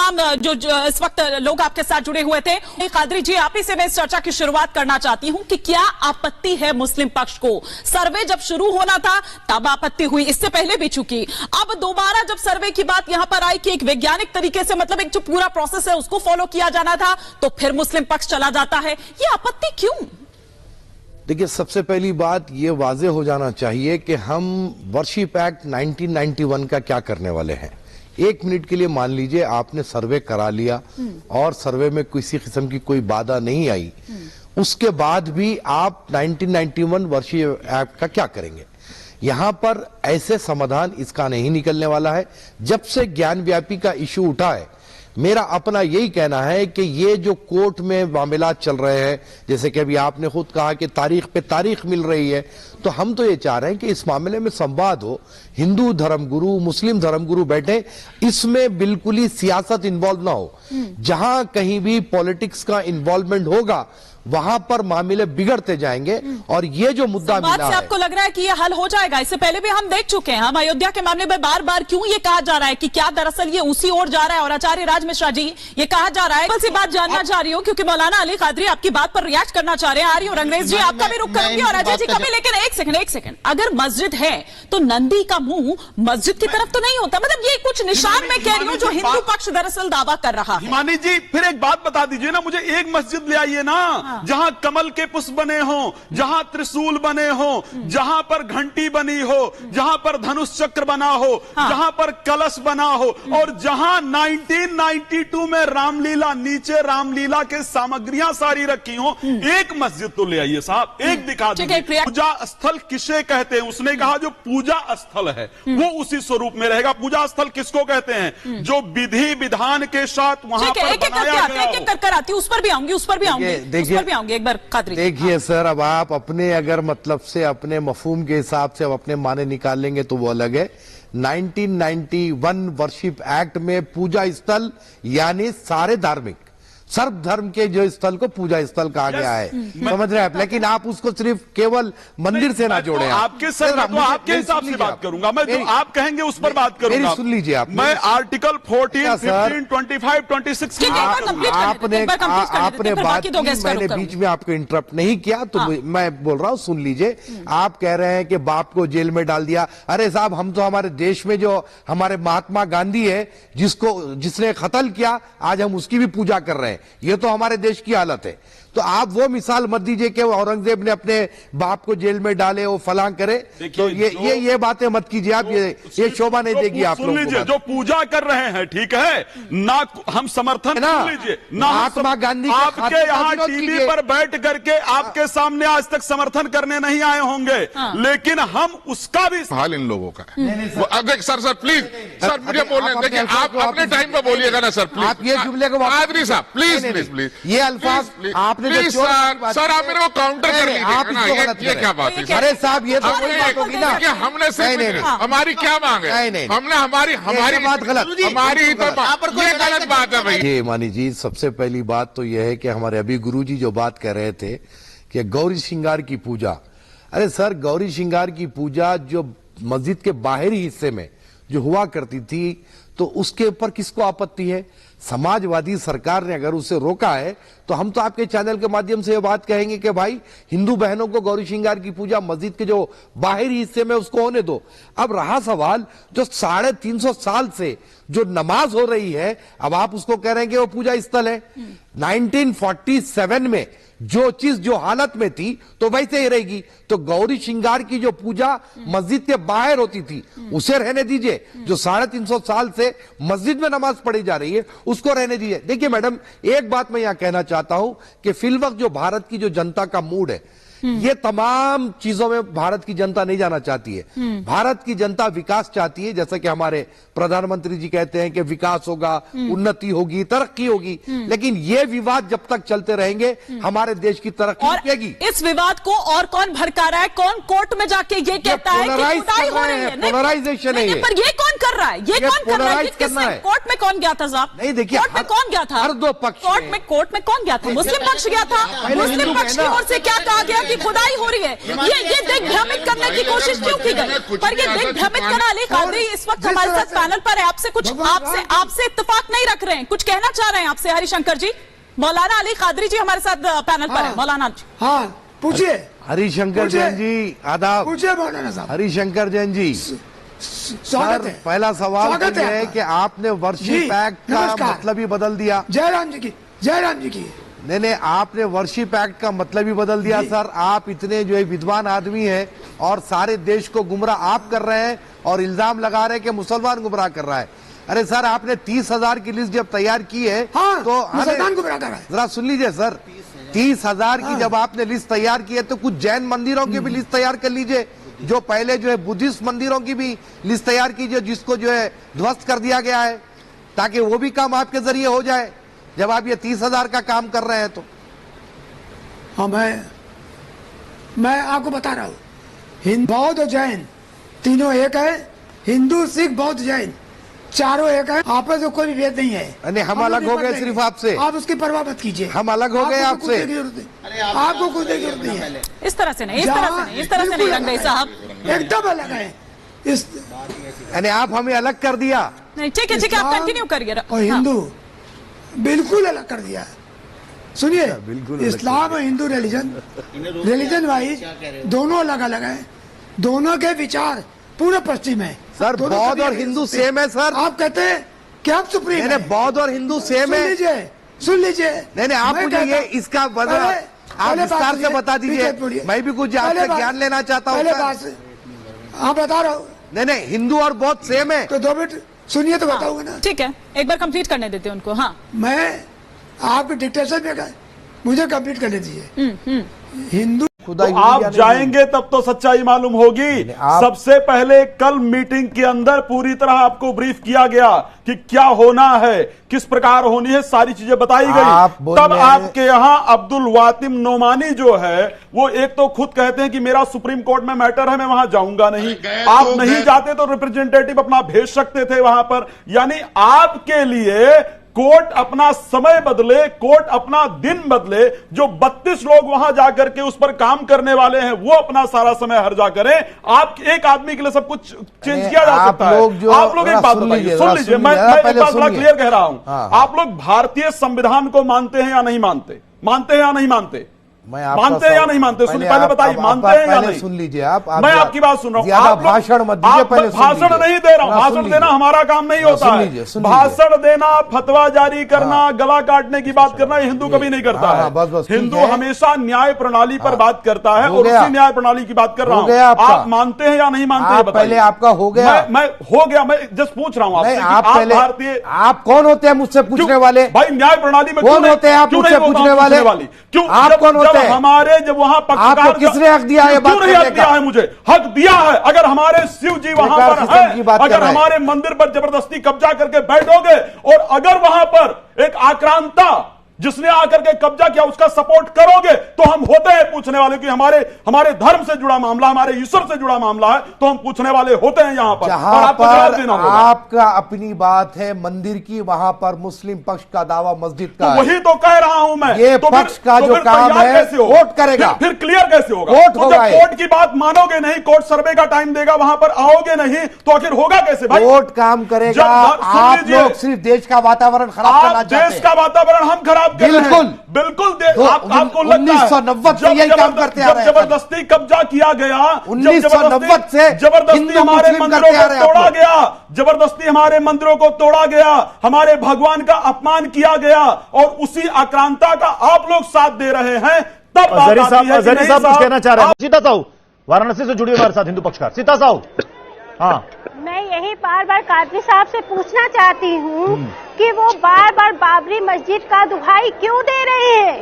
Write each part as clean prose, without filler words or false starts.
तमाम जो इस वक्त लोग आपके साथ जुड़े हुए थे। कादरी जी, आप ही से मैं इस चर्चा की शुरुआत करना चाहती हूं कि क्या आपत्ति है मुस्लिम पक्ष को? सर्वे जब शुरू होना था तब आपत्ति हुई, इससे पहले भी चुकी। अब दोबारा जब सर्वे की बात यहां पर आई कि एक वैज्ञानिक तरीके से, मतलब एक जो पूरा प्रोसेस है उसको फॉलो किया जाना था, तो फिर मुस्लिम पक्ष चला जाता है। ये आपत्ति क्यों? देखिए, सबसे पहली बात ये वाजे हो जाना चाहिए कि हम वर्शिप एक्ट 1991 का क्या करने वाले हैं। एक मिनट के लिए मान लीजिए आपने सर्वे करा लिया और सर्वे में किसी किस्म की कोई बाधा नहीं आई, उसके बाद भी आप 1991 वर्शिप एक्ट का क्या करेंगे? यहां पर ऐसे समाधान इसका नहीं निकलने वाला है। जब से ज्ञान व्यापी का इशू उठा है, मेरा अपना यही कहना है कि ये जो कोर्ट में मामला चल रहे हैं, जैसे कि अभी आपने खुद कहा कि तारीख पे तारीख मिल रही है, तो हम तो ये चाह रहे हैं कि इस मामले में संवाद हो, हिंदू धर्मगुरु मुस्लिम धर्मगुरु बैठे, इसमें बिल्कुल ही सियासत इन्वॉल्व ना हो। जहां कहीं भी पॉलिटिक्स का इन्वॉल्वमेंट होगा वहां पर मामले बिगड़ते जाएंगे। और ये जो मुद्दा मिला है, आपको लग रहा है कि ये हल हो जाएगा? इससे पहले भी हम देख चुके हैं, हम अयोध्या के मामले में बार बार क्यों ये कहा जा रहा है कि क्या दरअसल ये उसी ओर जा रहा है? और आचार्य राज मिश्रा जी, ये कहा जा रहा है, बस ये बात जानना चाह रही हूँ क्योंकि मौलाना अली कादरी आपकी बात पर रिएक्ट करना चाह रहे हैं। आर्य और अंग्रेज जी, आपका भी रुख करूंगी और अजय जी का भी, लेकिन एक सेकंड, अगर मस्जिद है तो नंदी का मुंह मस्जिद की तरफ तो नहीं होता? मतलब ये कुछ निशान मैं कह रही हूँ जो हिंदू पक्ष दरअसल दावा कर रहा है। हिमानी जी, फिर एक बात बता दीजिए ना मुझे, एक मस्जिद ले आइए ना जहां कमल के पुष्प बने हो, जहां त्रिशूल बने हो, जहां पर घंटी बनी हो, जहां पर धनुष चक्र बना हो, जहां पर कलश बना हो, और जहां 1992 में रामलीला, नीचे रामलीला के सामग्रियां सारी रखी हो, एक मस्जिद तो ले आइए साहब, एक दिखा दीजिए। पूजा स्थल किसे कहते हैं? उसने कहा जो पूजा स्थल है वो उसी स्वरूप में रहेगा। पूजा स्थल किसको कहते हैं? जो विधि विधान के साथ वहां पर बनाया गया हो। एक कर आती, उस पर भी आऊंगी, उस पर भी आऊंगी एक बार। देखिए सर, अब आप अपने अगर मतलब से अपने मफहूम के हिसाब से अब अपने माने निकाल लेंगे तो वो अलग है। 1991 वर्शिप एक्ट में पूजा स्थल यानी सारे धार्मिक सर्व धर्म के जो स्थल को पूजा स्थल कहा गया है, समझ रहे हैं आप? लेकिन आप उसको सिर्फ केवल मंदिर से ना जोड़े। आपके सर, मैं तो आपके हिसाब से बात करूंगा, मैं जो आप कहेंगे उस पर बात करूंगा। सुन लीजिए आप, मैं आर्टिकल 14, 15, 25, 26 की आपने बात की, मैंने बीच में आपको इंटरप्ट नहीं किया, तो मैं बोल रहा हूं, सुन लीजिए। आप कह रहे हैं कि बाप को जेल में डाल दिया। अरे साहब, हम तो हमारे देश में जो हमारे महात्मा गांधी है, जिसने कत्ल किया, आज हम उसकी भी पूजा कर रहे हैं। ये तो हमारे देश की हालत है। तो आप वो मिसाल मत दीजिए कि औरंगजेब ने अपने बाप को जेल में डाले, वो फलां करे। तो ये बातें मत कीजिए आप, ये शोभा नहीं देगी आप लोगों को। सुन लीजिए, जो पूजा कर रहे हैं, ठीक है ना, हम समर्थन ना लीजिए ना, महात्मा गांधी आपके यहाँ टीवी पर बैठ करके आपके सामने आज तक समर्थन करने नहीं आए होंगे, लेकिन हम उसका भी हाल इन लोगों का है। सर प्लीज, सर मुझे बोलने देखिए, आप अपने टाइम पे बोलिएगा ना सर, प्लीज। आप ये जुमले को कादरी साहब प्लीज, ये अल्फाज प्लीज सर, आप मेरे को काउंटर कर लीजिए। आप इसको गलत ये क्या बात है? अरे साहब, ये तो कोई बात होगी ना। हमने सिर्फ हमारी क्या मांग है? हमने हमारी बात गलत, हमारी ये गलत बात है भाई। ये मानी जी, सबसे पहली बात तो यह है कि हमारे अभी गुरुजी जो बात कर रहे थे कि गौरी श्रृंगार की पूजा, अरे सर, गौरी श्रृंगार की पूजा जो मस्जिद के बाहरी हिस्से में जो हुआ करती थी, तो उसके ऊपर किसको आपत्ति है? समाजवादी सरकार ने अगर उसे रोका है तो हम तो आपके चैनल के माध्यम से ये बात कहेंगे कि भाई, हिंदू बहनों को गौरी श्रृंगार की पूजा मस्जिद के जो बाहरी हिस्से में उसको होने दो। अब रहा सवाल जो 350 साल से जो नमाज हो रही है, अब आप उसको कह रहे हैं कि वो पूजा स्थल है। 1947 में जो चीज जो हालत में थी तो वैसे ही रहेगी। तो गौरी श्रृंगार की जो पूजा मस्जिद के बाहर होती थी उसे रहने दीजिए, जो 350 साल से मस्जिद में नमाज पढ़ी जा रही है उसको रहने दीजिए। देखिए मैडम, एक बात मैं यहां कहना चाहता हूं कि फिलवक्त जो भारत की जो जनता का मूड है, ये तमाम चीजों में भारत की जनता नहीं जाना चाहती है। भारत की जनता विकास चाहती है, जैसा कि हमारे प्रधानमंत्री जी कहते हैं कि विकास होगा, उन्नति होगी, तरक्की होगी। लेकिन ये विवाद जब तक चलते रहेंगे हमारे देश की तरक्की रुकेगी। इस विवाद को और कौन भड़का रहा है? कौन कोर्ट में जाके ये कहता है कि खुदाई हो रही है? पोलराइजेशन है ये। पर ये कौन कर रहा है? ये कौन कर रहा है? कोर्ट में कौन गया था साहब? नहीं, देखिए, कोर्ट में कौन गया था? हर दो पक्ष कोर्ट में कौन गया था? मुस्लिम पक्ष गया था। मुस्लिम पक्ष की ओर से क्या कहा गया की खुदाई हो रही है। ये दिग्भ्रमित करने की कोशिश क्यों की गई? पर ये दिग्भ्रमित करना, अली कादरी इस वक्त हमारे साथ पैनल पर है, आपसे इत्तेफाक नहीं रख रहे हैं, कुछ कहना चाह रहे हैं आपसे हरिशंकर जी? मौलाना अली कादरी जी हमारे साथ पैनल पर है। मौलाना जी, हाँ पूछिए। हरिशंकर जैन जी आदाब। पूछिए मौलाना साहब। हरिशंकर जैन जी, स्वागत है। पहला सवाल स्वागत तो है कि आपने वर्शिप एक्ट का मतलब ही बदल दिया। जयराम जी की, जयराम जी की। नहीं, आपने वर्शिप एक्ट का मतलब ही बदल दिया सर। आप इतने जो है विद्वान आदमी हैं और सारे देश को गुमराह आप कर रहे हैं और इल्जाम लगा रहे हैं कि मुसलमान गुमराह कर रहा है। अरे सर, आपने 30,000 की लिस्ट जब तैयार की है, हाँ, तो मुसलमान गुमराह कर रहा है। जरा सुन लीजिए सर, 30,000 की जब आपने लिस्ट तैयार की है तो कुछ जैन मंदिरों की भी लिस्ट तैयार कर लीजिए, जो पहले जो है बुद्धिस्ट मंदिरों की भी लिस्ट तैयार कीजिए जिसको जो है ध्वस्त कर दिया गया है, ताकि वो भी काम आपके जरिए हो जाए जब आप ये 30,000 का काम कर रहे हैं तो। हाँ, मैं आपको बता रहा हूँ, हिंदू बौद्ध और जैन तीनों एक है। हिंदू सिख बौद्ध जैन चारों एक है, आपस में कोई भेद नहीं है। नहीं, हम अलग हो गए सिर्फ आपसे। आप उसकी परवाह मत कीजिए। हम अलग हो गए आपसे। आपको कुछ जरूरत नहीं है। इस तरह से नहीं, इस तरह से नहीं रंगई साहब, एकदम अलग है। इस यानी आप हमें अलग कर दिया। नहीं, ठीक है, आप कंटिन्यू करिए। और हिंदू बिल्कुल अलग कर दिया। सुनिए, इस्लाम और हिंदू रिलीजन वाइज दोनों अलग अलग है। दोनों के विचार पूरे पश्चिम है सर। बौद्ध और हिंदू सेम है सर। आप कहते हैं कि आप सुप्रीम है। बौद्ध और हिंदू सेम है। सुन लीजिए। नहीं, आप मुझे ये इसका वजह आप विस्तार से बता दीजिए। मैं भी कुछ आपसे ज्ञान लेना चाहता हूँ। हाँ, बता रहा हूँ। नहीं, हिंदू और बौद्ध सेम है। तो 2 मिनट सुनिए तो बताऊंगा ना। ठीक है, एक बार कंप्लीट करने देते हैं उनको। हाँ, मैं आपके डिक्टेशन में गए, मुझे कंप्लीट करने दीजिए। हिंदू तो आप जाएंगे तब तो सच्चाई मालूम होगी। सबसे पहले कल मीटिंग के अंदर पूरी तरह आपको ब्रीफ किया गया कि क्या होना है, किस प्रकार होनी है, सारी चीजें बताई गई। तब आपके यहां अब्दुल वातिम नोमानी जो है वो एक तो खुद कहते हैं कि मेरा सुप्रीम कोर्ट में मैटर है, मैं वहां जाऊंगा नहीं। आप नहीं जाते तो रिप्रेजेंटेटिव अपना भेज सकते थे वहां पर। यानी आपके लिए कोर्ट अपना समय बदले, कोर्ट अपना दिन बदले। जो 32 लोग वहां जाकर के उस पर काम करने वाले हैं वो अपना सारा समय हर्जा करें। आप एक आदमी के लिए सब कुछ चेंज किया जा सकता है। आप लोग एक बात बताइए, सुन लीजिए, मैं एक बात बड़ा क्लियर कह रहा हूं। आप लोग भारतीय संविधान को मानते हैं या नहीं मानते? मानते हैं या नहीं मानते? मानते हैं या नहीं मानते? सुनिए, पहले बताइए, मानते हैं या नहीं? सुन लीजिए आप मैं आपकी बात सुन रहा हूं। आप भाषण मत दीजिए, पहले भाषण नहीं दे रहा हूं। भाषण देना हमारा काम नहीं होता है। भाषण देना, फतवा जारी करना, गला काटने की बात करना, हिंदू कभी नहीं करता है। हिंदू हमेशा न्याय प्रणाली पर बात करता है और उसी न्याय प्रणाली की बात कर रहा हूं। आप मानते हैं या नहीं मानते? पहले आपका हो गया। मैं हो गया, मैं जस्ट पूछ रहा हूं आपसे। आप भारतीय, आप कौन होते हैं मुझसे पूछने वाले? भाई न्याय प्रणाली में कौन होते हैं आप मुझसे पूछने वाले? क्यों आप कौन होते हैं? हमारे जब वहां पक्षकार, किसने हक दिया है? क्यों नहीं हक दिया है? मुझे हक दिया है। अगर हमारे शिव जी वहां पर है, अगर हमारे मंदिर पर जबरदस्ती कब्जा करके बैठोगे और अगर वहां पर एक आक्रांता जिसने आकर के कब्जा किया उसका सपोर्ट करोगे तो हम होते हैं पूछने वाले कि हमारे धर्म से जुड़ा मामला, हमारे ईश्वर से जुड़ा मामला है तो हम पूछने वाले होते हैं यहां पर। जहां पर आपका अपनी बात है मंदिर की, वहां पर मुस्लिम पक्ष का दावा मस्जिद का है। वही तो कह रहा हूं मैं। ये पक्ष का जो काम है कोर्ट करेगा। फिर क्लियर कैसे होगा? कोर्ट होगा। कोर्ट की बात मानोगे नहीं, कोर्ट सर्वे का टाइम देगा, वहां पर आओगे नहीं तो आखिर होगा कैसे भाई? कोर्ट काम करेगा। आप लोग सिर्फ देश का वातावरण खराब करना चाहते हैं। देश का वातावरण हम खराब कर रहे हैं। बिल्कुल। आपको लगता है 1990 से यही काम करते आ रहे हैं। जबरदस्ती कब्जा किया गया, 1990 से जबरदस्ती हमारे मंदिरों को तोड़ा गया, जबरदस्ती हमारे मंदिरों को तोड़ा गया, हमारे भगवान का अपमान किया गया और उसी आक्रांता का आप लोग साथ दे रहे हैं। तब अजहरी साहब कुछ कहना चाह रहे हैं। सीता साहू वाराणसी से जुड़ी हमारे साथ हिंदू पक्षकार सीता साहू। हाँ, मैं यही बार बार कादरी साहब से पूछना चाहती हूँ कि वो बार बार बाबरी मस्जिद का दुहाई क्यों दे रहे हैं?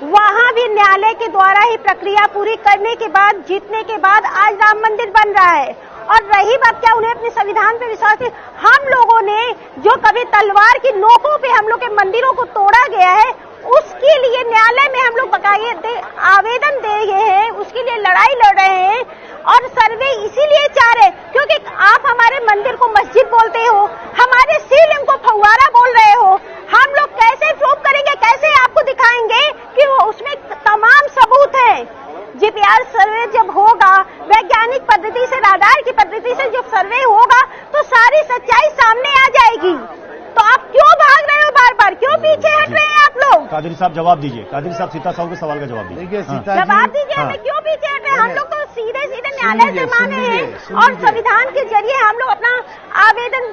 वहाँ भी न्यायालय के द्वारा ही प्रक्रिया पूरी करने के बाद, जीतने के बाद आज राम मंदिर बन रहा है। और रही बात, क्या उन्हें अपने संविधान पे विश्वास है? हम लोगों ने जो कभी तलवार की नोकों पे हम लोग के मंदिरों को तोड़ा गया है, उसके लिए न्यायालय में हम लोग बकाये आवेदन दे गए हैं, उसके लिए लड़ाई लड़ रहे हैं। और सर्वे इसीलिए चाह रहे क्योंकि आप हमारे मंदिर को मस्जिद बोलते हो, हमारे शिवलिंग को फव्वारा बोल रहे हो। हम लोग कैसे प्रूव करेंगे, कैसे आपको दिखाएंगे कि वो उसमें तमाम सबूत है? कादरी साहब जवाब दीजिए, कादरी साहब सीता साहू के सवाल का जवाब दीजिए। देखिए हाँ। सीता जवाब जी, दीजिए, हाँ। हमें क्यों पीछे हट रहे हैं? हम लोग तो सीधे सीधे न्यायालय से लीजिए, माने सुन हैं लीजिए, सुन और लीजिए। संविधान के जरिए हम लोग अपना आवेदन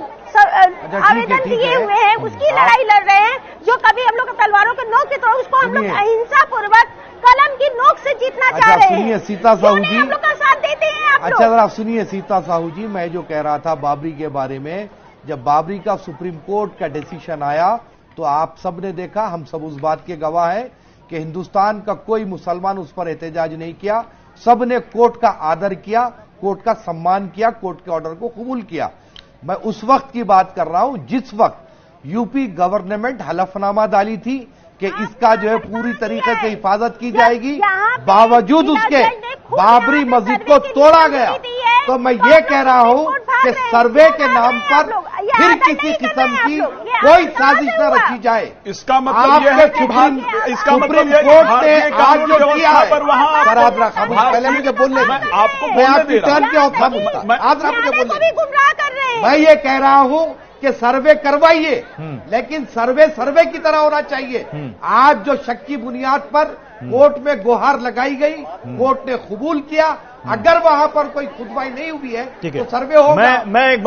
आवेदन ठीक दिए है। हुए हैं, उसकी लड़ाई लड़ रहे हैं। जो कभी हम लोग तलवारों के नोक के तो उसको हम लोग सुनिए। अहिंसा पूर्वक कलम की नोक से जीतना चाह अच्छा, रहे हैं। सुनिए, सीता साहू क्यों नहीं जी। हम लोग का साथ देते हैं आप अच्छा लोग? जरा सुनिए सीता साहू जी, मैं जो कह रहा था बाबरी के बारे में, जब बाबरी का सुप्रीम कोर्ट का डिसीजन आया तो आप सब ने देखा, हम सब उस बात के गवाह हैं कि हिंदुस्तान का कोई मुसलमान उस पर एहतजाज नहीं किया। सबने कोर्ट का आदर किया, कोर्ट का सम्मान किया, कोर्ट के ऑर्डर को कबूल किया। मैं उस वक्त की बात कर रहा हूं जिस वक्त यूपी गवर्नमेंट हलफनामा डाली थी कि इसका जो है पूरी तरीके से हिफाजत की जाएगी, बावजूद उसके बाबरी मस्जिद को तोड़ा गया। तो मैं ये कह रहा हूं कि सर्वे के नाम पर फिर किसी किस्म की कोई साजिश न रची जाए। इसका मतलब यह है कि इसका मतलब यह है कि कोर्ट ने भारतीय आज कानून जो किया व्यवस्था है, पर वहां सर आप रखा, पहले मुझे बोलने मैं दीजिए। आपको मैं बोलने आपकी दे रहा हूं। टर्न के ऑफ आप मुझे को बोलने भी गुमराह कर रहे हैं। मैं ये कह रहा हूं कि सर्वे करवाइए, लेकिन सर्वे की तरह होना चाहिए। आज जो शक की बुनियाद पर कोर्ट में गुहार लगाई गई, कोर्ट ने कबूल किया। अगर वहां पर कोई खुदवाई नहीं हुई है ठीक है। तो सर्वे होगा। मैं एक